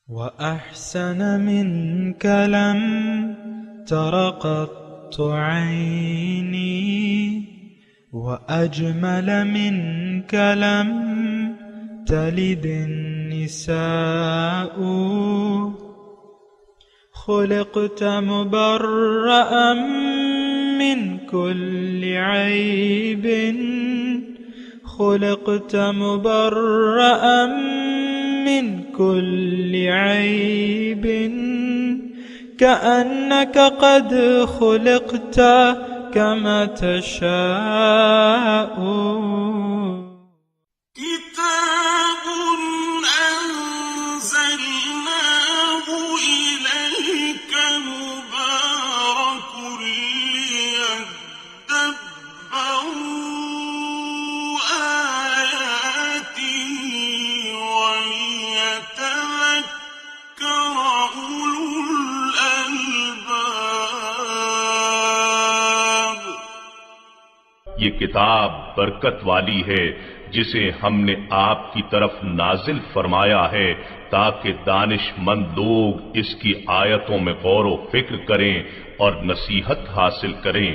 وأحسن منك لم تر قط عيني وأجمل منك لم تلد النساء خلقت مبرأ من كل عيب خلقت مبرأ من كل عيب كأنك قد خلقت كما تشاء كتاب أنزلناه إليك مبارك ليدبروا آياته وليتذكر أولو الألباب. یہ کتاب برکت والی ہے جسے ہم نے آپ کی طرف نازل فرمایا ہے تاکہ دانش مند لوگ اس کی آیتوں میں غور و فکر کریں اور نصیحت حاصل کریں.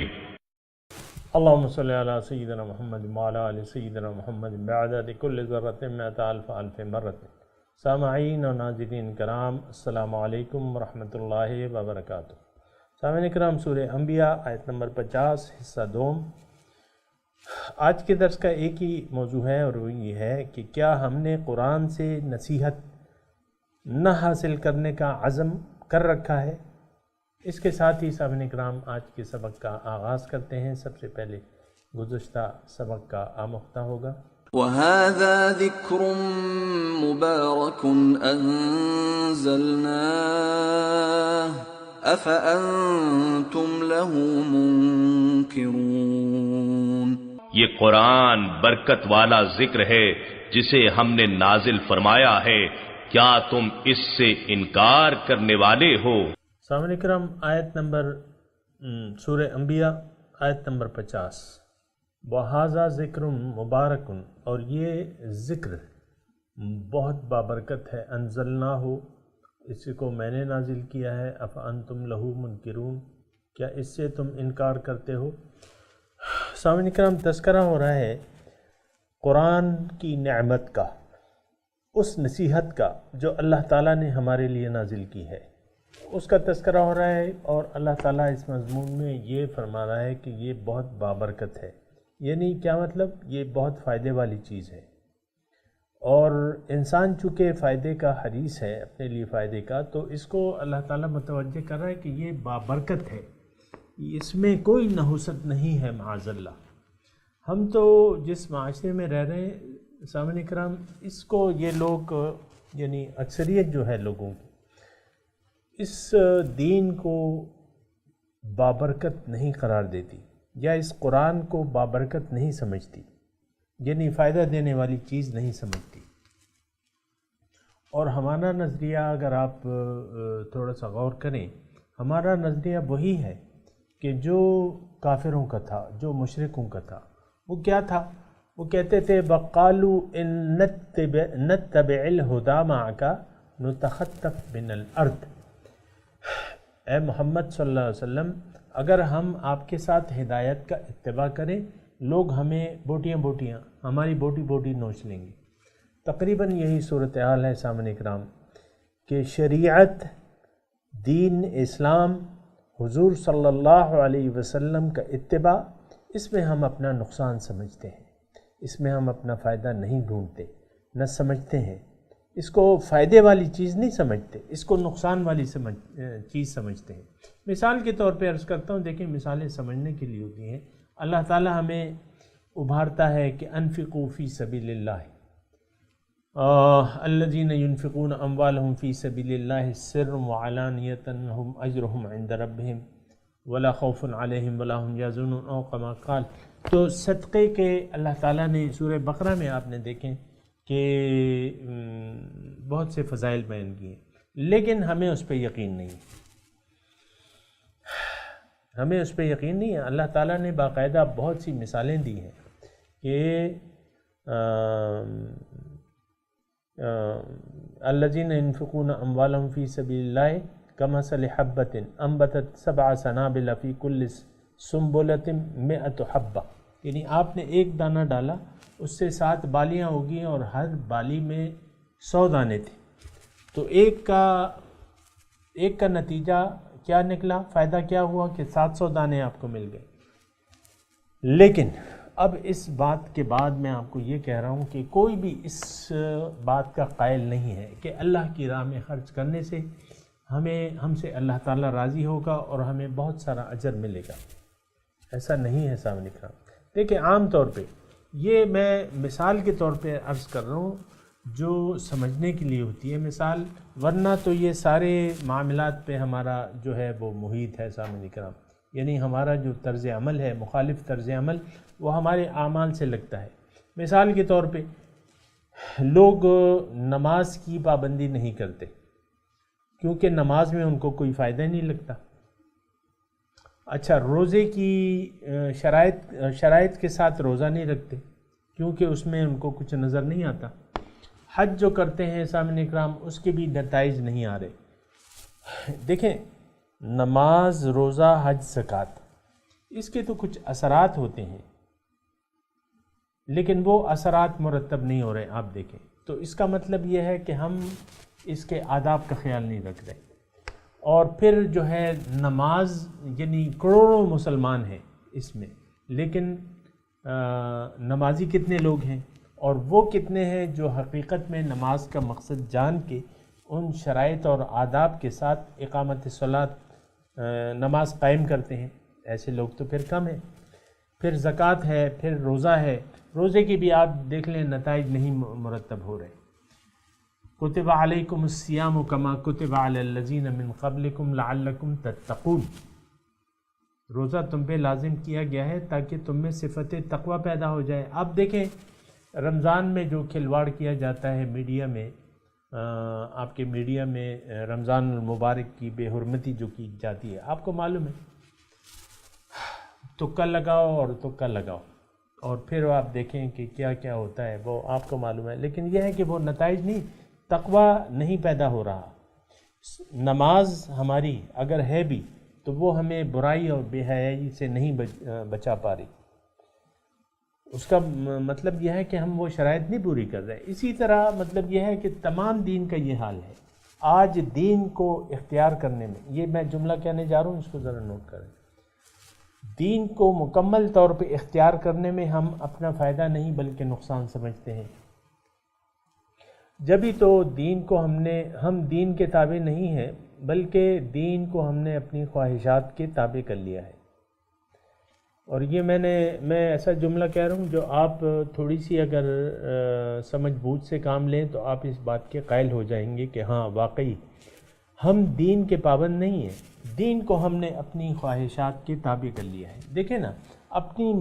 اللہم صلی علی سیدنا محمد وعلی آل سیدنا محمد بعدد کل ذرۃ مئۃ الف الف مرۃ. سامعین و ناظرین کرام، السلام علیکم ورحمۃ اللہ وبرکاتہ. سامعین کرام، سورہ انبیاء آیت نمبر 50 حصہ دوم. آج کے درس کا ایک ہی موضوع ہے اور وہ یہ ہے کہ کیا ہم نے قرآن سے نصیحت نہ حاصل کرنے کا عزم کر رکھا ہے؟ اس کے ساتھ ہی سامعین کرام آج کے سبق کا آغاز کرتے ہیں. سب سے پہلے گزشتہ سبق کا آموختہ ہوگا. وَهَذَا ذِكْرٌ مُبَارَكٌ أَنزَلْنَاهُ أَفَأَنْتُمْ لَهُ مُنْكِرُونَ. یہ قرآن برکت والا ذکر ہے جسے ہم نے نازل فرمایا ہے، کیا تم اس سے انکار کرنے والے ہو؟ سامعین کرام، آیت نمبر سورہ انبیاء آیت نمبر 50. وَهَذَا ذِكْرٌ مُبَارَكٌ، اور یہ ذکر بہت بابرکت ہے. انزلناہ، اس کو میں نے نازل کیا ہے. افانتم لہ منکرون، کیا اس سے تم انکار کرتے ہو؟ سامعین کرام، تذکرہ ہو رہا ہے قرآن کی نعمت کا، اس نصیحت کا جو اللہ تعالیٰ نے ہمارے لیے نازل کی ہے، اس کا تذکرہ ہو رہا ہے. اور اللہ تعالیٰ اس مضمون میں یہ فرما رہا ہے کہ یہ بہت بابرکت ہے. یعنی کیا مطلب؟ یہ بہت فائدے والی چیز ہے، اور انسان چونکہ فائدے کا حریص ہے، اپنے لیے فائدے کا، تو اس کو اللہ تعالیٰ متوجہ کر رہا ہے کہ یہ بابرکت ہے، اس میں کوئی نحوست نہیں ہے. معاذ اللہ، ہم تو جس معاشرے میں رہ رہے ہیں سامعین کرام، اس کو یہ لوگ یعنی اکثریت جو ہے لوگوں کی اس دین کو بابرکت نہیں قرار دیتی، یا اس قرآن کو بابرکت نہیں سمجھتی، یعنی فائدہ دینے والی چیز نہیں سمجھتی. اور ہمارا نظریہ اگر آپ تھوڑا سا غور کریں، ہمارا نظریہ وہی ہے کہ جو کافروں کا تھا، جو مشرکوں کا تھا. وہ کیا تھا؟ وہ کہتے تھے وَقَالُوا إِن نَتَّبِعِ الْهُدَى مَعَكَ نُتَخَطَّفْ مِنَ الْأَرْضِ. اے محمد صلی اللہ علیہ وسلم، اگر ہم آپ کے ساتھ ہدایت کا اتباع کریں، لوگ ہمیں بوٹیاں بوٹیاں، ہماری بوٹی بوٹی نوچ لیں گے. تقریباً یہی صورتحال ہے سامعین اکرام کہ شریعت، دین اسلام، حضور صلی اللہ علیہ وسلم کا اتباع، اس میں ہم اپنا نقصان سمجھتے ہیں، اس میں ہم اپنا فائدہ نہیں ڈھونڈتے، نہ سمجھتے ہیں. اس کو فائدے والی چیز نہیں سمجھتے، اس کو نقصان والی چیز سمجھتے ہیں. مثال کے طور پہ عرض کرتا ہوں، دیکھیں مثالیں سمجھنے کے لیے ہوتی ہیں. اللہ تعالی ہمیں ابھارتا ہے کہ انفقوا فی سبیل اللہ، الذین ينفقون اموالهم فی سبیل اللہ سرا وعلانیۃ لهم اجرهم عند ربهم ولا خوف علیہم ولا هم یحزنون، او کما قال. تو صدقے کے اللہ تعالیٰ نے سورہ بقرہ میں آپ نے دیکھیں کہ بہت سے فضائل بیان کیے، لیکن ہمیں اس پہ یقین نہیں ہے. ہمیں اس پہ یقین نہیں ہے. اللہ تعالیٰ نے باقاعدہ بہت سی مثالیں دی ہیں کہ الذین ينفقون اموالهم فی سبیل اللہ کمثل حبۃ انبتت 7 سنابل فی کل سنبلۃ 100 حبہ، یعنی آپ نے ایک دانہ ڈالا اس سے 7 بالیاں ہوگی اور ہر بالی میں 100 دانے تھے، تو ایک کا نتیجہ کیا نکلا، فائدہ کیا ہوا کہ 700 دانے آپ کو مل گئے۔ لیکن اب اس بات کے بعد میں آپ کو یہ کہہ رہا ہوں کہ کوئی بھی اس بات کا قائل نہیں ہے کہ اللہ کی راہ میں خرچ کرنے سے ہم سے اللہ تعالیٰ راضی ہوگا اور ہمیں بہت سارا اجر ملے گا، ایسا نہیں ہے سامنے کرام۔ دیکھیں عام طور پہ یہ میں مثال کے طور پہ عرض کر رہا ہوں جو سمجھنے کے لیے ہوتی ہے مثال، ورنہ تو یہ سارے معاملات پہ ہمارا جو ہے وہ محیط ہے سامنے کرام، یعنی ہمارا جو طرز عمل ہے، مخالف طرز عمل، وہ ہمارے اعمال سے لگتا ہے۔ مثال کے طور پہ لوگ نماز کی پابندی نہیں کرتے کیونکہ نماز میں ان کو کوئی فائدہ نہیں لگتا۔ اچھا، روزے کی شرائط کے ساتھ روزہ نہیں رکھتے کیونکہ اس میں ان کو کچھ نظر نہیں آتا۔ حج جو کرتے ہیں سامعین کرام اس کے بھی نتائج نہیں آ رہے۔ دیکھیں نماز، روزہ، حج، زکوٰۃ، اس کے تو کچھ اثرات ہوتے ہیں لیکن وہ اثرات مرتب نہیں ہو رہے، آپ دیکھیں تو اس کا مطلب یہ ہے کہ ہم اس کے آداب کا خیال نہیں رکھ رہے۔ اور پھر جو ہے نماز، یعنی کروڑوں مسلمان ہیں اس میں، لیکن نمازی کتنے لوگ ہیں اور وہ کتنے ہیں جو حقیقت میں نماز کا مقصد جان کے ان شرائط اور آداب کے ساتھ اقامت صلاۃ نماز قائم کرتے ہیں؟ ایسے لوگ تو پھر کم ہیں۔ پھر زکوٰۃ ہے، پھر روزہ ہے، روزے کی بھی آپ دیکھ لیں نتائج نہیں مرتب ہو رہے۔ کتب علیکم الصیام کما کتب علی الذین من قبلکم لعلکم تتقون، روزہ تم پہ لازم کیا گیا ہے تاکہ تم میں صفت تقوی پیدا ہو جائے۔ آپ دیکھیں رمضان میں جو کھلواڑ کیا جاتا ہے میڈیا میں، آپ کے میڈیا میں رمضان المبارک کی بے حرمتی جو کی جاتی ہے، آپ کو معلوم ہے، تکا لگاؤ اور تکا لگاؤ اور پھر آپ دیکھیں کہ کیا کیا ہوتا ہے، وہ آپ کو معلوم ہے۔ لیکن یہ ہے کہ وہ نتائج نہیں، تقوی نہیں پیدا ہو رہا۔ نماز ہماری اگر ہے بھی تو وہ ہمیں برائی اور بے حیائی سے نہیں بچا پا رہی، اس کا مطلب یہ ہے کہ ہم وہ شرائط نہیں پوری کر رہے۔ اسی طرح مطلب یہ ہے کہ تمام دین کا یہ حال ہے۔ آج دین کو اختیار کرنے میں، یہ میں جملہ کہنے جا رہا ہوں، اس کو ذرا نوٹ کریں، دین کو مکمل طور پہ اختیار کرنے میں ہم اپنا فائدہ نہیں بلکہ نقصان سمجھتے ہیں۔ جبھی تو دین کو ہم دین کے تابع نہیں ہیں بلکہ دین کو ہم نے اپنی خواہشات کے تابع کر لیا ہے۔ اور یہ میں ایسا جملہ کہہ رہا ہوں جو آپ تھوڑی سی اگر سمجھ بوجھ سے کام لیں تو آپ اس بات کے قائل ہو جائیں گے کہ ہاں واقعی ہم دین کے پابند نہیں ہیں، دین کو ہم نے اپنی خواہشات کے تابع کر لیا ہے۔ دیکھیں نا، اپنی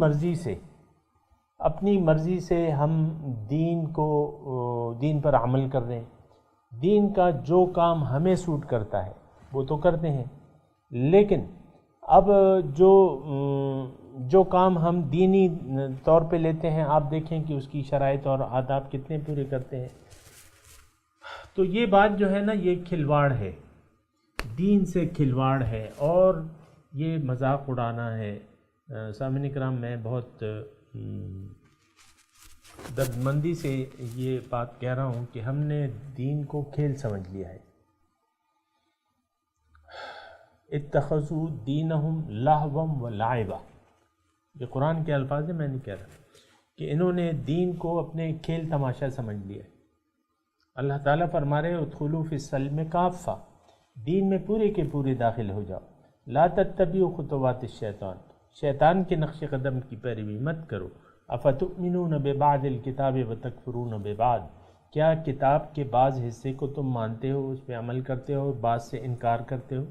مرضی سے ہم دین پر عمل کر رہے ہیں، دین کا جو کام ہمیں سوٹ کرتا ہے وہ تو کرتے ہیں، لیکن اب جو کام ہم دینی طور پہ لیتے ہیں آپ دیکھیں کہ اس کی شرائط اور آداب کتنے پورے کرتے ہیں۔ تو یہ بات جو ہے نا، یہ کھلواڑ ہے، دین سے کھلواڑ ہے اور یہ مذاق اڑانا ہے۔ سامعین کرام، میں بہت دردمندی سے یہ بات کہہ رہا ہوں کہ ہم نے دین کو کھیل سمجھ لیا ہے۔ اتخذوا دینہم لہوا ولعبا، یہ قرآن کے الفاظ ہیں، میں نہیں کہہ رہا، کہ انہوں نے دین کو اپنے کھیل تماشا سمجھ لیا ہے۔ اللہ تعالیٰ فرما رہے ادخلوا فی السلم کافہ، دین میں پورے کے پورے داخل ہو جاؤ۔ لا تتبعوا خطوات الشیطان، شیطان کے نقش قدم کی پیروی مت کرو۔ افتؤمنون ببعض الکتاب وتکفرون ببعض، کیا کتاب کے بعض حصے کو تم مانتے ہو، اس پہ عمل کرتے ہو، بعض سے انکار کرتے ہو؟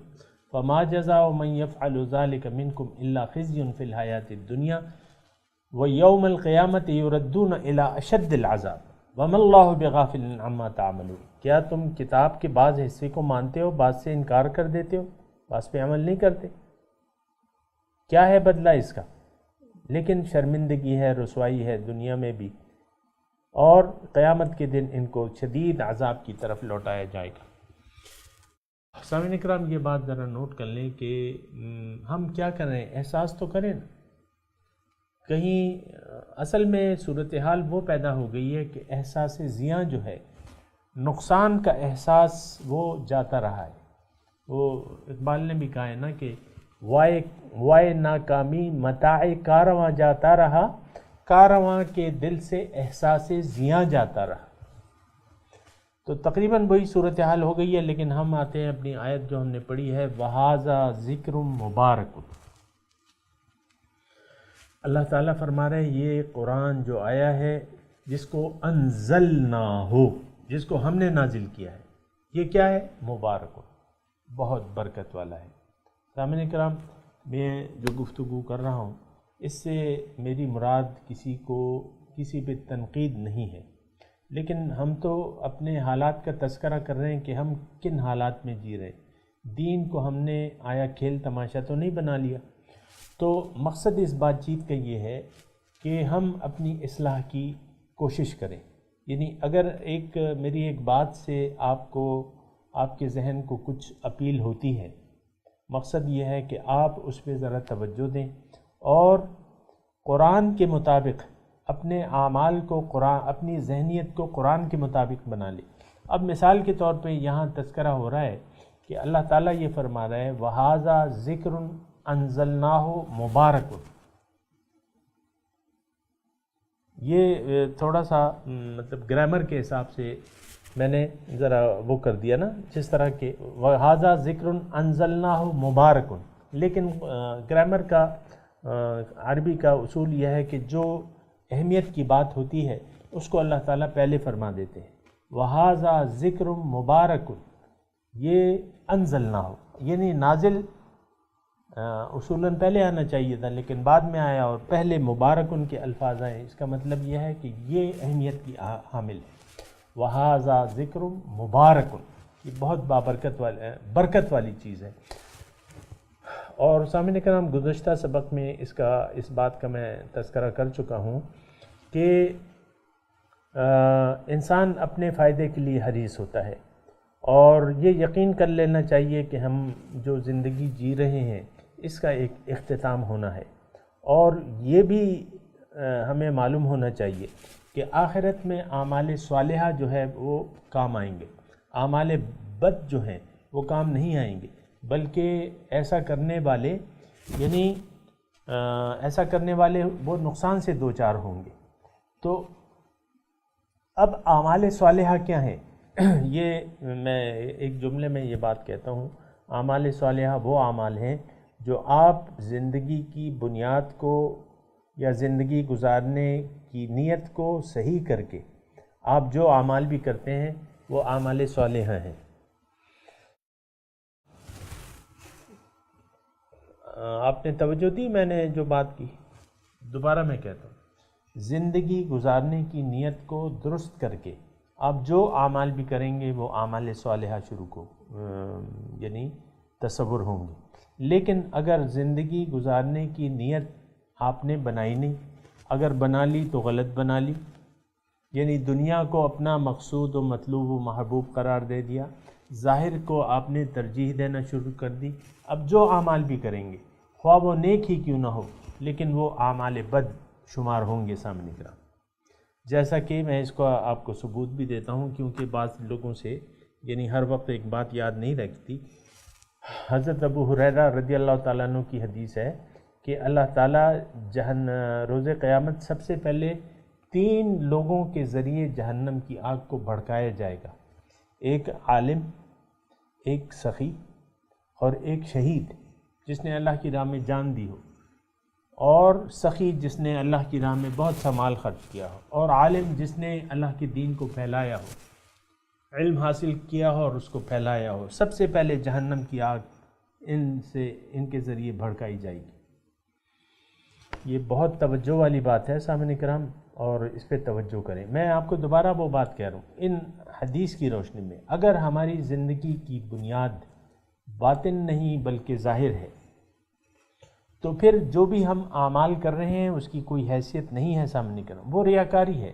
فما جزاء من يفعل ذلك منكم الا خزي في الحیاة الدنیا ويوم القیامة يردون الى اشد العذاب وما اللہ بغافل عما تعملون، کیا تم کتاب کے بعض حصے کو مانتے ہو، بعض سے انکار کر دیتے ہو، بعض پہ عمل نہیں کرتے؟ کیا ہے بدلہ اس کا؟ لیکن شرمندگی ہے، رسوائی ہے دنیا میں بھی، اور قیامت کے دن ان کو شدید عذاب کی طرف لوٹایا جائے گا۔ سامعین کرام، یہ بات ذرا نوٹ کر لیں کہ ہم کیا کر رہے ہیں، احساس تو کریں نا۔ کہیں اصل میں صورتحال وہ پیدا ہو گئی ہے کہ احساس زیاں جو ہے، نقصان کا احساس وہ جاتا رہا ہے۔ وہ اقبال نے بھی کہا ہے نا کہ وائے ناکامی متاع کارواں جاتا رہا، کارواں کے دل سے احساس زیاں جاتا رہا۔ تو تقریباً وہی صورتحال ہو گئی ہے، لیکن ہم آتے ہیں اپنی آیت جو ہم نے پڑھی ہے، وَهَذَا ذِكْرٌ مُبَارَكٌ۔ اللہ تعالیٰ فرما رہے ہیں یہ قرآن جو آیا ہے، جس کو انزلناہ، جس کو ہم نے نازل کیا ہے، یہ کیا ہے؟ مبارک، بہت برکت والا ہے۔ سامعین کرام، میں جو گفتگو کر رہا ہوں اس سے میری مراد کسی پہ تنقید نہیں ہے، لیکن ہم تو اپنے حالات کا تذکرہ کر رہے ہیں کہ ہم کن حالات میں جی رہے ہیں۔ دین کو ہم نے آیا کھیل تماشا تو نہیں بنا لیا۔ تو مقصد اس بات چیت کا یہ ہے کہ ہم اپنی اصلاح کی کوشش کریں۔ یعنی اگر میری ایک بات سے آپ کے ذہن کو کچھ اپیل ہوتی ہے، مقصد یہ ہے کہ آپ اس پہ ذرا توجہ دیں اور قرآن کے مطابق اپنے اعمال کو، اپنی ذہنیت کو قرآن کے مطابق بنا لیں۔ اب مثال کے طور پہ یہاں تذکرہ ہو رہا ہے کہ اللہ تعالیٰ یہ فرما رہا ہے وَهَذَا ذِكْرٌ أَنزَلْنَاهُ مُبَارَكٌ۔ یہ تھوڑا سا مطلب گرامر کے حساب سے میں نے ذرا وہ کر دیا نا، جس طرح کہ وَهَذَا ذِكْرٌ أَنزَلْنَاهُ مُبَارَكٌ، لیکن گرامر کا عربی کا اصول یہ ہے کہ جو اہمیت کی بات ہوتی ہے اس کو اللہ تعالیٰ پہلے فرما دیتے ہیں۔ وَهَذَا ذِكْرٌ مُبَارَكٌ، یہ انزلناہ یعنی نازل اصولاً پہلے آنا چاہیے تھا، لیکن بعد میں آیا اور پہلے مبارکن کے الفاظ آئے۔ اس کا مطلب یہ ہے کہ یہ اہمیت کی حامل ہے۔ وَهَذَا ذِكْرٌ مُبَارَكٌ، یہ بہت برکت والی چیز ہے۔ اور سامعین کرام، گزشتہ سبق میں اس بات کا میں تذکرہ کر چکا ہوں کہ انسان اپنے فائدے کے لیے حریص ہوتا ہے، اور یہ یقین کر لینا چاہیے کہ ہم جو زندگی جی رہے ہیں اس کا ایک اختتام ہونا ہے، اور یہ بھی ہمیں معلوم ہونا چاہیے کہ آخرت میں اعمال صالحہ جو ہے وہ کام آئیں گے، اعمال بد جو ہیں وہ کام نہیں آئیں گے، بلکہ ایسا کرنے والے وہ نقصان سے دوچار ہوں گے۔ تو اب اعمال صالحہ کیا ہیں؟ یہ میں ایک جملے میں یہ بات کہتا ہوں، اعمال صالحہ وہ اعمال ہیں جو آپ زندگی کی بنیاد کو یا زندگی گزارنے کی نیت کو صحیح کر کے آپ جو اعمال بھی کرتے ہیں وہ اعمال صالحہ ہیں۔ آپ نے توجہ دی میں نے جو بات کی؟ دوبارہ میں کہتا ہوں، زندگی گزارنے کی نیت کو درست کر کے آپ جو اعمال بھی کریں گے وہ اعمال صالحہ یعنی تصور ہوں گے۔ لیکن اگر زندگی گزارنے کی نیت آپ نے بنائی نہیں، اگر بنا لی تو غلط بنا لی، یعنی دنیا کو اپنا مقصود و مطلوب و محبوب قرار دے دیا، ظاہر کو آپ نے ترجیح دینا شروع کر دی، اب جو اعمال بھی کریں گے خواہ وہ نیک ہی کیوں نہ ہو لیکن وہ اعمال بد شمار ہوں گے سامنے کرام۔ جیسا کہ میں اس کو آپ کو ثبوت بھی دیتا ہوں، کیونکہ بعض لوگوں سے یعنی ہر وقت ایک بات یاد نہیں رکھتی۔ حضرت ابو ہریرہ رضی اللہ تعالیٰ عنہ کی حدیث ہے کہ اللہ تعالیٰ روز قیامت سب سے پہلے 3 لوگوں کے ذریعے جہنم کی آگ کو بھڑکایا جائے گا، ایک عالم، ایک سخی اور ایک شہید جس نے اللہ کی راہ میں جان دی ہو، اور سخی جس نے اللہ کی راہ میں بہت سا مال خرچ کیا ہو، اور عالم جس نے اللہ کے دین کو پھیلایا ہو، علم حاصل کیا ہو اور اس کو پھیلایا ہو۔ سب سے پہلے جہنم کی آگ ان کے ذریعے بھڑکائی جائے گی۔ یہ بہت توجہ والی بات ہے سامعین کرام، اور اس پہ توجہ کریں۔ میں آپ کو دوبارہ وہ بات کہہ رہا ہوں، ان حدیث کی روشنی میں اگر ہماری زندگی کی بنیاد باطن نہیں بلکہ ظاہر ہے تو پھر جو بھی ہم اعمال کر رہے ہیں اس کی کوئی حیثیت نہیں ہے سامنے کرام، وہ ریاکاری ہے۔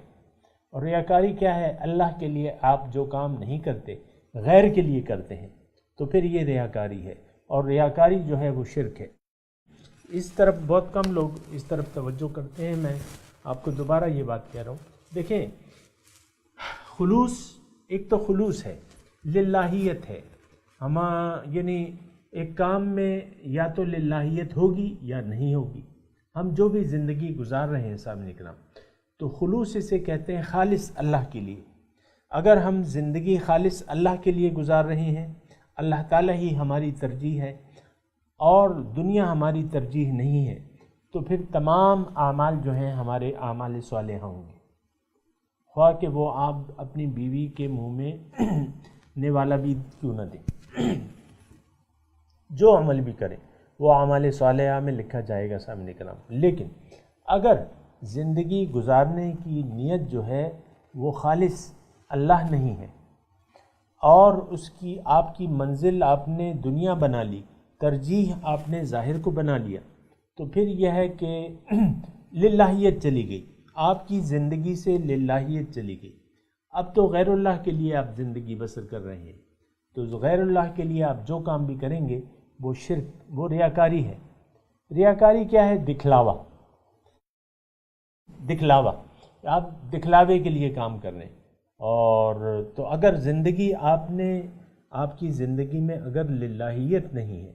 اور ریاکاری کیا ہے؟ اللہ کے لیے آپ جو کام نہیں کرتے غیر کے لیے کرتے ہیں، تو پھر یہ ریاکاری ہے، اور ریاکاری جو ہے وہ شرک ہے۔ اس طرف بہت کم لوگ اس طرف توجہ کرتے ہیں۔ میں آپ کو دوبارہ یہ بات کہہ رہا ہوں، دیکھیں خلوص، ایک تو خلوص ہے، للہیت ہے، یعنی ایک کام میں یا تو للہیت ہوگی یا نہیں ہوگی۔ ہم جو بھی زندگی گزار رہے ہیں سامنے کرام، تو خلوص اسے کہتے ہیں خالص اللہ کے لیے۔ اگر ہم زندگی خالص اللہ کے لیے گزار رہے ہیں، اللہ تعالیٰ ہی ہماری ترجیح ہے اور دنیا ہماری ترجیح نہیں ہے، تو پھر تمام اعمال جو ہیں ہمارے اعمال صالحہ ہوں گے، خواہ کہ وہ آپ اپنی بیوی کے منہ میں نوالا بھی کیوں نہ دیں، جو عمل بھی کریں وہ اعمال صالحہ میں لکھا جائے گا سامنے کرام۔ لیکن اگر زندگی گزارنے کی نیت جو ہے وہ خالص اللہ نہیں ہے، اور اس کی آپ کی منزل آپ نے دنیا بنا لی، ترجیح آپ نے ظاہر کو بنا لیا، تو پھر یہ ہے کہ للہیت چلی گئی، آپ کی زندگی سے للہیت چلی گئی۔ اب تو غیر اللہ کے لیے آپ زندگی بسر کر رہے ہیں، تو غیر اللہ کے لیے آپ جو کام بھی کریں گے وہ شرک، وہ ریاکاری ہے۔ ریاکاری کیا ہے؟ دکھلاوا، دکھلاوا، آپ دکھلاوے کے لیے کام کر رہے ہیں۔ اور تو اگر زندگی آپ کی زندگی میں اگر للہیت نہیں ہے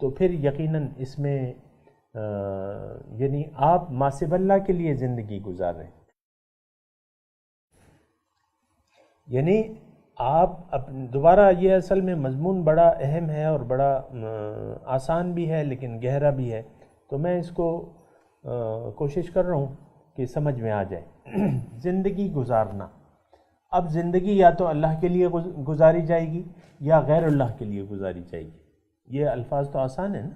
تو پھر یقیناً اس میں یعنی آپ ماسب اللہ کے لیے زندگی گزار رہے ہیں، یعنی آپ دوبارہ یہ اصل میں مضمون بڑا اہم ہے اور بڑا آسان بھی ہے لیکن گہرا بھی ہے، تو میں اس کو کوشش کر رہا ہوں کہ سمجھ میں آ جائے۔ زندگی گزارنا، اب زندگی یا تو اللہ کے لیے گزاری جائے گی یا غیر اللہ کے لیے گزاری جائے گی۔ یہ الفاظ تو آسان ہیں نا،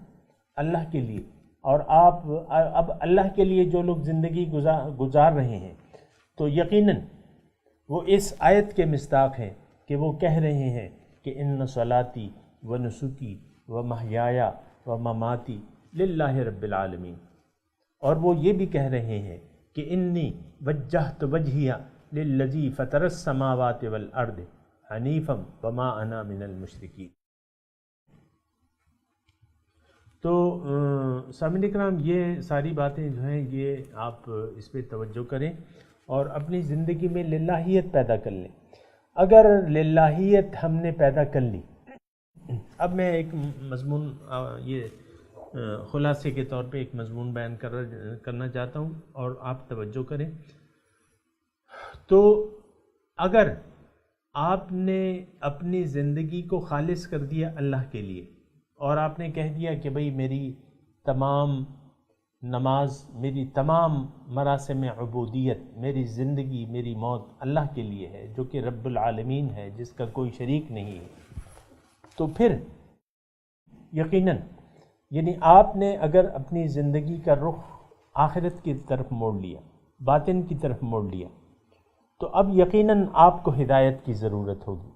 اللہ کے لیے، اور آپ اب اللہ کے لیے جو لوگ زندگی گزار رہے ہیں تو یقیناً وہ اس آیت کے مصداق ہیں کہ وہ کہہ رہے ہیں کہ ان صلاتی و نسکی و محیایا و مماتی للہ رب العالمین، اور وہ یہ بھی کہہ رہے ہیں کہ انی وجہت وجہیہ للذی فطر السماوات والارض حنیفا وما انا من المشرکین۔ تو سامعین کرام، یہ ساری باتیں جو ہیں یہ آپ اس پہ توجہ کریں اور اپنی زندگی میں للہیت پیدا کر لیں۔ اگر للہیت ہم نے پیدا کر لی، اب میں ایک مضمون یہ خلاصے کے طور پہ ایک مضمون بیان کرنا چاہتا ہوں اور آپ توجہ کریں۔ تو اگر آپ نے اپنی زندگی کو خالص کر دیا اللہ کے لیے اور آپ نے کہہ دیا کہ بھئی میری تمام نماز، میری تمام مراسم عبودیت، میری زندگی، میری موت اللہ کے لیے ہے، جو کہ رب العالمین ہے، جس کا کوئی شریک نہیں ہے، تو پھر یقیناً یعنی آپ نے اگر اپنی زندگی کا رخ آخرت کی طرف موڑ لیا، باطن کی طرف موڑ لیا، تو اب یقیناً آپ کو ہدایت کی ضرورت ہوگی۔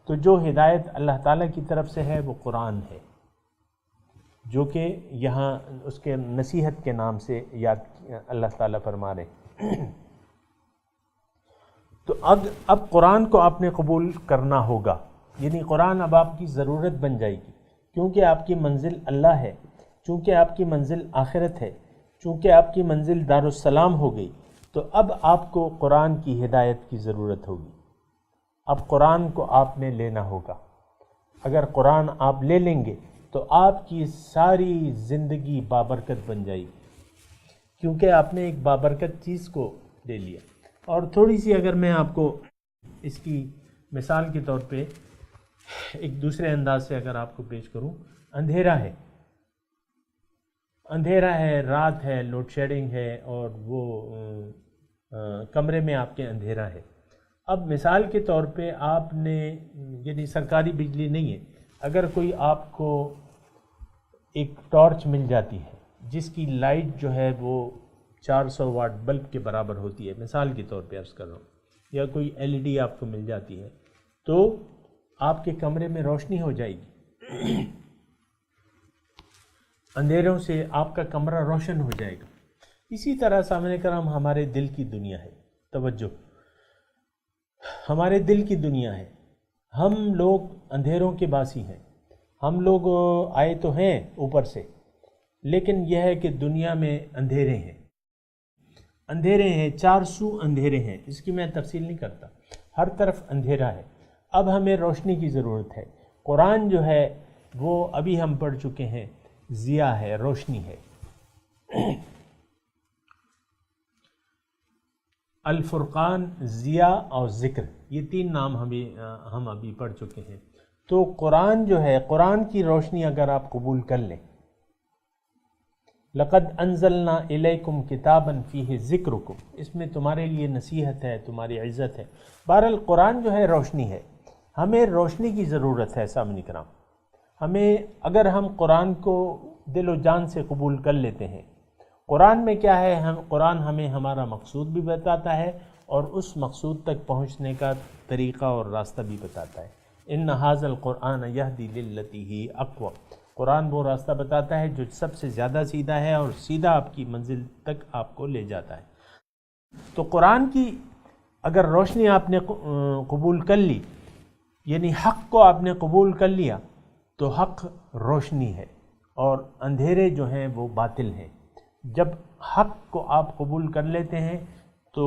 تو جو ہدایت اللہ تعالیٰ کی طرف سے ہے وہ قرآن ہے، جو کہ یہاں اس کے نصیحت کے نام سے یاد اللہ تعالیٰ فرما رہے ہیں۔ تو اب قرآن کو آپ نے قبول کرنا ہوگا، یعنی قرآن اب آپ کی ضرورت بن جائے گی، کیونکہ آپ کی منزل اللہ ہے، چونکہ آپ کی منزل آخرت ہے، چونکہ آپ کی منزل دارالسلام ہو گئی، تو اب آپ کو قرآن کی ہدایت کی ضرورت ہوگی۔ اب قرآن کو آپ نے لینا ہوگا۔ اگر قرآن آپ لے لیں گے تو آپ کی ساری زندگی بابرکت بن جائے گی، کیونکہ آپ نے ایک بابرکت چیز کو لے لیا۔ اور تھوڑی سی اگر میں آپ کو اس کی مثال کے طور پہ ایک دوسرے انداز سے اگر آپ کو پیش کروں، اندھیرا ہے، اندھیرا ہے، رات ہے، لوڈ شیڈنگ ہے، اور وہ کمرے میں آپ کے اندھیرا ہے۔ اب مثال کے طور پہ آپ نے یعنی سرکاری بجلی نہیں ہے، اگر کوئی آپ کو ایک ٹارچ مل جاتی ہے جس کی لائٹ جو ہے وہ 400 واٹ بلب کے برابر ہوتی ہے، مثال کے طور پہ عرض کر رہا ہوں، یا کوئی LED آپ کو مل جاتی ہے، تو آپ کے کمرے میں روشنی ہو جائے گی، اندھیروں سے آپ کا کمرہ روشن ہو جائے گا۔ اسی طرح سامنے کرام ہمارے دل کی دنیا ہے، توجہ، ہمارے دل کی دنیا ہے، ہم لوگ اندھیروں کے باسی ہیں، ہم لوگ آئے تو ہیں اوپر سے، لیکن یہ ہے کہ دنیا میں اندھیرے ہیں، اندھیرے ہیں، چار سو اندھیرے ہیں، اس کی میں تفصیل نہیں کرتا، ہر طرف اندھیرا ہے۔ اب ہمیں روشنی کی ضرورت ہے۔ قرآن جو ہے وہ ابھی ہم پڑھ چکے ہیں، ضیاء ہے، روشنی ہے۔ الفرقان، ضیاء اور ذکر، یہ تین نام ہم ابھی پڑھ چکے ہیں۔ تو قرآن جو ہے، قرآن کی روشنی اگر آپ قبول کر لیں، لقد انزلنا الیکم کتابا فیہ ذکرکم، اس میں تمہارے لیے نصیحت ہے، تمہاری عزت ہے۔ بہرحال قرآن جو ہے روشنی ہے، ہمیں روشنی کی ضرورت ہے سامعین کرام۔ ہمیں اگر ہم قرآن کو دل و جان سے قبول کر لیتے ہیں، قرآن میں کیا ہے، قرآن ہمیں ہمارا مقصود بھی بتاتا ہے اور اس مقصود تک پہنچنے کا طریقہ اور راستہ بھی بتاتا ہے۔ ان ھذا القرآن یہدی للتی ہی اقوم، قرآن وہ راستہ بتاتا ہے جو سب سے زیادہ سیدھا ہے اور سیدھا آپ کی منزل تک آپ کو لے جاتا ہے۔ تو قرآن کی اگر روشنی آپ نے قبول کر لی، یعنی حق کو آپ نے قبول کر لیا، تو حق روشنی ہے اور اندھیرے جو ہیں وہ باطل ہیں۔ جب حق کو آپ قبول کر لیتے ہیں تو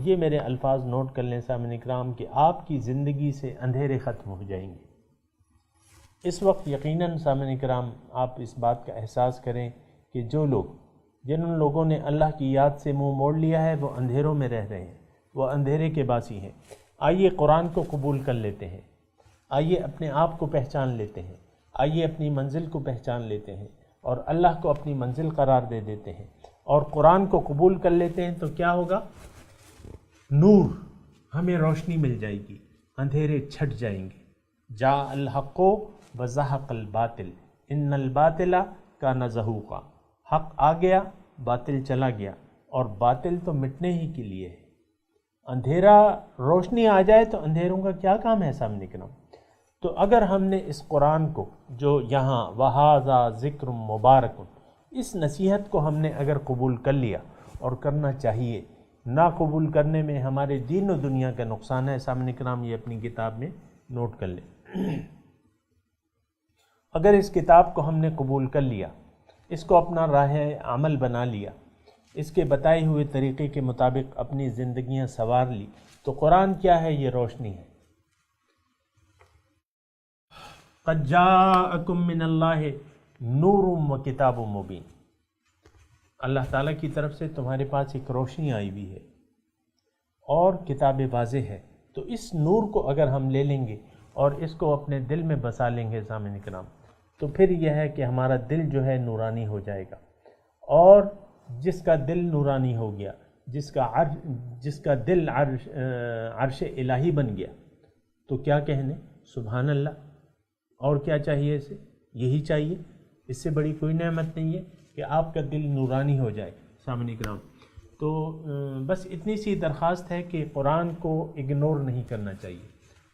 یہ میرے الفاظ نوٹ کر لیں سامعین اکرام کہ آپ کی زندگی سے اندھیرے ختم ہو جائیں گے۔ اس وقت یقیناً سامعین اکرام آپ اس بات کا احساس کریں کہ جن لوگوں نے اللہ کی یاد سے منہ موڑ لیا ہے وہ اندھیروں میں رہ رہے ہیں، وہ اندھیرے کے باسی ہیں۔ آئیے قرآن کو قبول کر لیتے ہیں، آئیے اپنے آپ کو پہچان لیتے ہیں، آئیے اپنی منزل کو پہچان لیتے ہیں اور اللہ کو اپنی منزل قرار دے دیتے ہیں اور قرآن کو قبول کر لیتے ہیں، تو کیا ہوگا؟ نور، ہمیں روشنی مل جائے گی، اندھیرے چھٹ جائیں گے۔ جاء الحق وزہق الباطل ان الباطل کان زہوقا، حق آ گیا، باطل چلا گیا، اور باطل تو مٹنے ہی کے لیے ہے۔ اندھیرا، روشنی آ جائے تو اندھیروں کا کیا کام ہے سامنے کرام؟ تو اگر ہم نے اس قرآن کو جو یہاں وَهَذَا ذِكْرٌ مُبَارَكٌ، اس نصیحت کو ہم نے اگر قبول کر لیا، اور کرنا چاہیے، نہ قبول کرنے میں ہمارے دین و دنیا کا نقصان ہے۔ سامنے کرام یہ اپنی کتاب میں نوٹ کر لیں۔ اگر اس کتاب کو ہم نے قبول کر لیا، اس کو اپنا راہ عمل بنا لیا، اس کے بتائے ہوئے طریقے کے مطابق اپنی زندگیاں سنوار لی، تو قرآن کیا ہے؟ یہ روشنی ہے۔ قد جاءکم من اللہ نور و کتاب مبین، اللہ تعالیٰ کی طرف سے تمہارے پاس ایک روشنی آئی ہوئی ہے اور کتاب واضح ہے۔ تو اس نور کو اگر ہم لے لیں گے اور اس کو اپنے دل میں بسا لیں گے سامعین کرام، تو پھر یہ ہے کہ ہمارا دل جو ہے نورانی ہو جائے گا، اور جس کا دل نورانی ہو گیا، جس کا دل عرش الہی بن گیا، تو کیا کہنے؟ سبحان اللہ۔ اور کیا چاہیے اسے؟ یہی چاہیے، اس سے بڑی کوئی نعمت نہیں ہے کہ آپ کا دل نورانی ہو جائے سامعین کرام۔ تو بس اتنی سی درخواست ہے کہ قرآن کو اگنور نہیں کرنا چاہیے،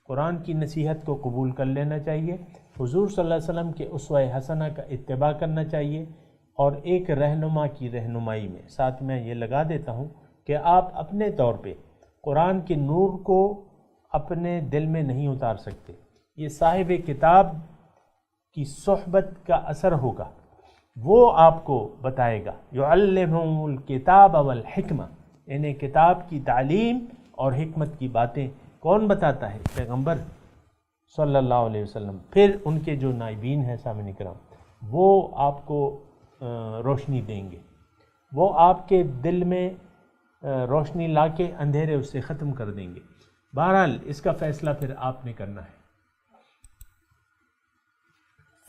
قرآن کی نصیحت کو قبول کر لینا چاہیے، حضور صلی اللہ علیہ وسلم کے اسوہ حسنہ کا اتباع کرنا چاہیے، اور ایک رہنما کی رہنمائی میں ساتھ میں یہ لگا دیتا ہوں کہ آپ اپنے طور پہ قرآن کے نور کو اپنے دل میں نہیں اتار سکتے، یہ صاحب کتاب کی صحبت کا اثر ہوگا، وہ آپ کو بتائے گا۔ یعلمہم الکتاب والحکمہ، انہیں کتاب کی تعلیم اور حکمت کی باتیں کون بتاتا ہے؟ پیغمبر صلی اللہ علیہ وسلم۔ پھر ان کے جو نائبین ہیں سامعین کرام، وہ آپ کو روشنی دیں گے، وہ آپ کے دل میں روشنی لا کے اندھیرے اس سے ختم کر دیں گے۔ بہرحال اس کا فیصلہ پھر آپ نے کرنا ہے،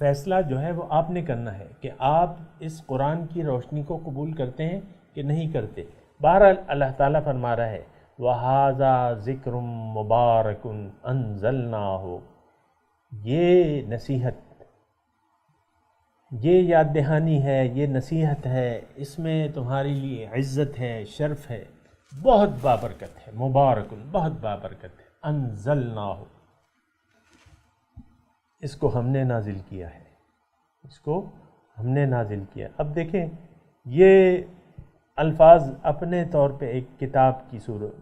فیصلہ جو ہے وہ آپ نے کرنا ہے کہ آپ اس قرآن کی روشنی کو قبول کرتے ہیں کہ نہیں کرتے۔ بہرحال اللہ تعالیٰ فرما رہا ہے وَهَذَا ذِكْرٌ مُبَارَكٌ أَنزَلْنَاهُ، یہ نصیحت، یہ یاد دہانی ہے، یہ نصیحت ہے، اس میں تمہارے لیے عزت ہے، شرف ہے، بہت بابرکت ہے، مبارکن، بہت بابرکت ہے، انزلناہ، اس کو ہم نے نازل کیا ہے، اس کو ہم نے نازل کیا۔ اب دیکھیں یہ الفاظ اپنے طور پہ ایک کتاب کی صورت،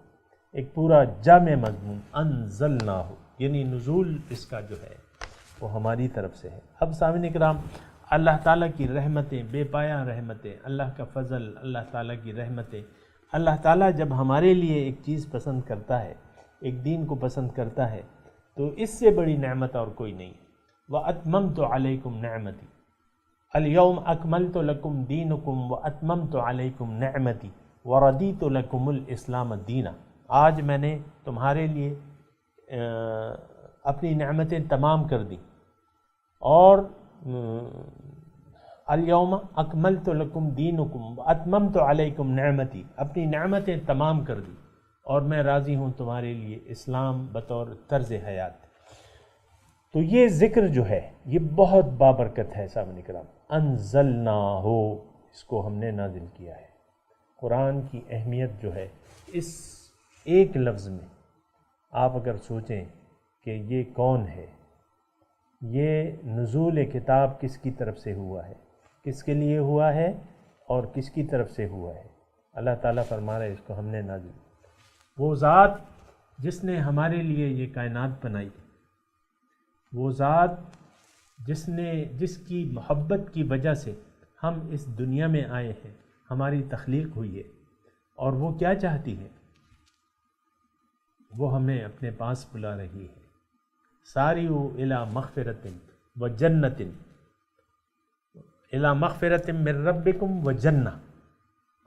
ایک پورا جامع مضمون، انزلناہ، یعنی نزول اس کا جو ہے وہ ہماری طرف سے ہے۔ اب سامعین کرام، اللہ تعالیٰ کی رحمتیں، بے پایہ رحمتیں، اللہ کا فضل، اللہ تعالیٰ کی رحمتیں، اللہ تعالیٰ جب ہمارے لیے ایک چیز پسند کرتا ہے، ایک دین کو پسند کرتا ہے، تو اس سے بڑی نعمت اور کوئی نہیں۔ وَأَتْمَمْتُ عَلَيْكُمْ نِعْمَتِي الْيَوْمَ أَكْمَلْتُ لَكُمْ دِينُكُمْ وَأَتْمَمْتُ عَلَيْكُمْ نِعْمَتِي وَرَضِيتُ لَكُمُ الْإِسْلَامَ دِينًا۔ آج میں نے تمہارے لیے اپنی نعمتیں تمام کر دی، اور الیوم اکملت لکم دینکم واتممت علیکم نعمتی، اپنی نعمتیں تمام کر دی اور میں راضی ہوں تمہارے لیے اسلام بطور طرز حیات۔ تو یہ ذکر جو ہے یہ بہت بابرکت ہے سامعین کرام۔ انزلناہ، اس کو ہم نے نازل کیا ہے۔ قرآن کی اہمیت جو ہے اس ایک لفظ میں، آپ اگر سوچیں کہ یہ کون ہے، یہ نزول کتاب کس کی طرف سے ہوا ہے، کس کے لیے ہوا ہے اور کس کی طرف سے ہوا ہے، اللہ تعالیٰ فرما رہے اس کو ہم نے نازل۔ وہ ذات جس نے ہمارے لیے یہ کائنات بنائی، وہ ذات جس کی محبت کی وجہ سے ہم اس دنیا میں آئے ہیں، ہماری تخلیق ہوئی ہے، اور وہ کیا چاہتی ہے؟ وہ ہمیں اپنے پاس بلا رہی ہے۔ ساریو الی مغفرۃ و جنۃ، الی مغفرۃ من ربکم و جنہ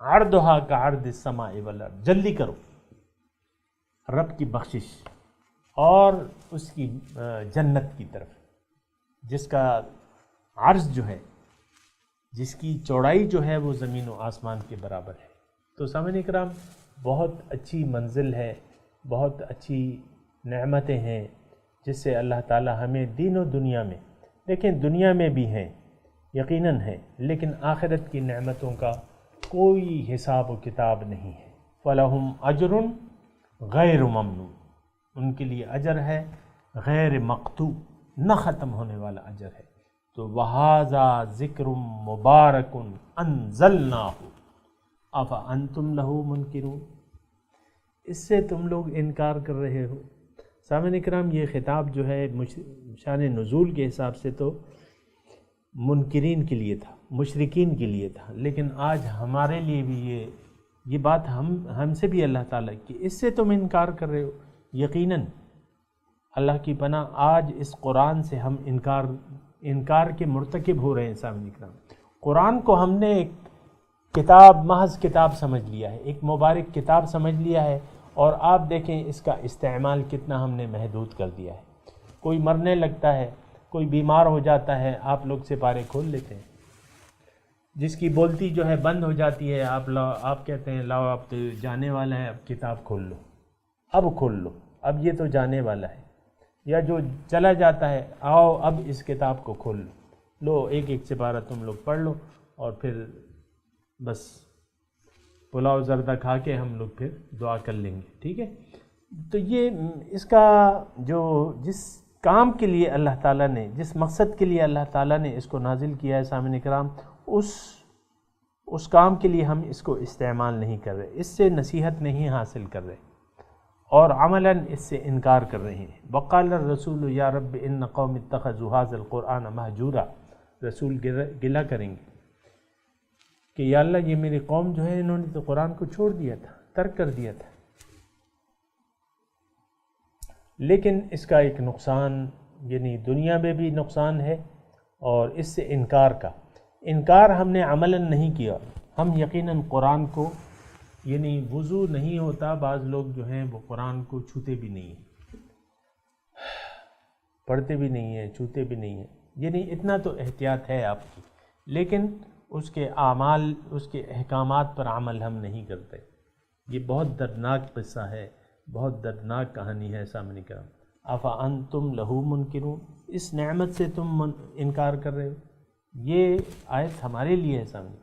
عرضھا کعرض السماء والارض، جلدی کرو رب کی بخشش اور اس کی جنت کی طرف، جس کا عرض جو ہے، جس کی چوڑائی جو ہے وہ زمین و آسمان کے برابر ہے۔ تو سامعین کرام، بہت اچھی منزل ہے، بہت اچھی نعمتیں ہیں جس سے اللہ تعالی ہمیں دین و دنیا میں، دیکھیں دنیا میں بھی ہیں یقیناً ہیں، لیکن آخرت کی نعمتوں کا کوئی حساب و کتاب نہیں ہے۔ فَلَهُمْ أَجْرٌ غَيْرُ مَمْنُونَ، ان کے لیے اجر ہے غیر مقطوع، نہ ختم ہونے والا اجر ہے۔ تو وَهَذَا ذِكْرٌ مُبَارَكٌ أَنزَلْنَاهُ أَفَأَنْتُمْ لَهُ مُنْكِرُونَ، اس سے تم لوگ انکار کر رہے ہو۔ سامعین کرام، یہ خطاب جو ہے شان نزول کے حساب سے تو منکرین کے لیے تھا، مشرکین کے لیے تھا، لیکن آج ہمارے لیے بھی یہ بات ہم سے بھی اللہ تعالیٰ کی، اس سے تم انکار کر رہے ہو۔ یقیناً اللہ کی پناہ آج اس قرآن سے ہم انکار کے مرتکب ہو رہے ہیں۔ سامعین کرام، قرآن کو ہم نے ایک کتاب، محض کتاب سمجھ لیا ہے، ایک مبارک کتاب سمجھ لیا ہے، اور آپ دیکھیں اس کا استعمال کتنا ہم نے محدود کر دیا ہے۔ کوئی مرنے لگتا ہے، کوئی بیمار ہو جاتا ہے، آپ لوگ سپارے کھول لیتے ہیں، جس کی بولتی جو ہے بند ہو جاتی ہے، آپ کہتے ہیں لاؤ اب تو جانے والا ہے، اب کتاب کھول لو، اب کھول لو، اب یہ تو جانے والا ہے۔ یا جو چلا جاتا ہے، آؤ اب اس کتاب کو کھول لو، ایک ایک سپارہ تم لوگ پڑھ لو، اور پھر بس پلاؤ زردہ کھا کے ہم لوگ پھر دعا کر لیں گے، ٹھیک ہے۔ تو یہ اس کا جس کام کے لیے اللہ تعالیٰ نے، جس مقصد کے لیے اللہ تعالیٰ نے اس کو نازل کیا ہے سامعین کرام، اس کام کے لیے ہم اس کو استعمال نہیں کر رہے، اس سے نصیحت نہیں حاصل کر رہے، اور عملاً اس سے انکار کر رہے ہیں۔ وقال الرسول یا رب ان قوم اتخذوا هذا القرآن مہجورا، رسول گلہ کریں گے کہ یا اللہ یہ میری قوم جو ہے انہوں نے تو قرآن کو چھوڑ دیا تھا، ترک کر دیا تھا۔ لیکن اس کا ایک نقصان، یعنی دنیا میں بھی نقصان ہے، اور اس سے انکار ہم نے عملاً نہیں کیا۔ ہم یقیناً قرآن کو، یعنی وضو نہیں ہوتا، بعض لوگ جو ہیں وہ قرآن کو چھوتے بھی نہیں ہیں، پڑھتے بھی نہیں ہیں، چھوتے بھی نہیں ہیں، یعنی اتنا تو احتیاط ہے آپ کی، لیکن اس کے اعمال، اس کے احکامات پر عمل ہم نہیں کرتے۔ یہ بہت دردناک قصہ ہے، بہت دردناک کہانی ہے سامعین کرام۔ افانتم لہو منکرون، اس نعمت سے تم انکار کر رہے ہو۔ یہ آیت ہمارے لیے ہے سامعین،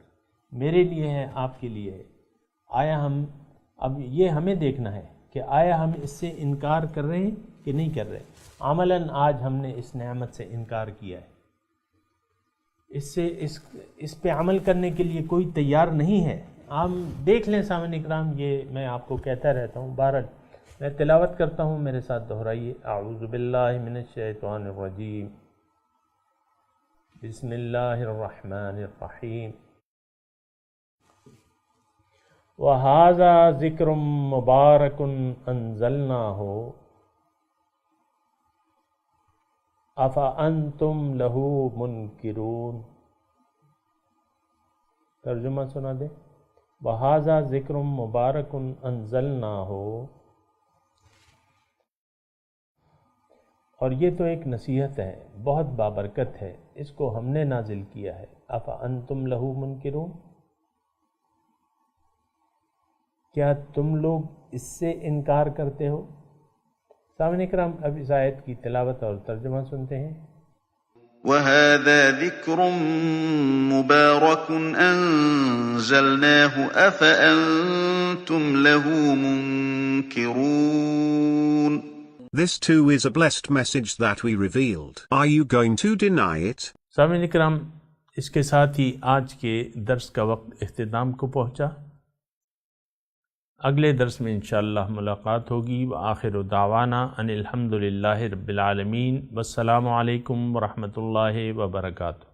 میرے لیے ہے، آپ کے لیے ہے۔ آیا ہم، اب یہ ہمیں دیکھنا ہے کہ آیا ہم اس سے انکار کر رہے ہیں کہ نہیں کر رہے۔ عملاً آج ہم نے اس نعمت سے انکار کیا ہے، اس پہ عمل کرنے کے لیے کوئی تیار نہیں ہے۔ ہم دیکھ لیں سامعین اکرام، یہ میں آپ کو کہتا رہتا ہوں، بہرحال میں تلاوت کرتا ہوں، میرے ساتھ دہرائیے۔ اعوذ باللہ من الشیطان الرجیم، بسم اللہ الرحمن الرحیم۔ وَهَذَا ذِكْرٌ مُبَارَكٌ أَنزَلْنَاهُ أَفَأَنْتُمْ لَهُ مُنْكِرُونَ۔ ترجمہ سنا دیں۔ وَهَذَا ذِكْرٌ مُبَارَكٌ أَنزَلْنَاهُ، اور یہ تو ایک نصیحت ہے، بہت بابرکت ہے، اس کو ہم نے نازل کیا ہے۔ أَفَأَنْتُمْ لَهُ مُنْكِرُونَ، کیا تم لوگ اس سے انکار کرتے ہو؟ سامعین کرام، اب اس آیت کی تلاوت اور ترجمہ سنتے ہیں۔ وَهَذَا ذِكْرٌ مُبَارَكٌ أَنزَلْنَاهُ أَفَأَنْتُمْ لَهُ مُنْكِرُونَ۔ This too is a blessed message that we revealed. Are you going to deny it? سامعین کرام، اس کے ساتھ ہی آج کے درس کا وقت اختتام کو پہنچا۔ اگلے درس میں انشاءاللہ ملاقات ہوگی۔ وآخر دعوانا ان الحمدللہ رب العالمین، والسلام علیکم ورحمۃ اللہ وبرکاتہ۔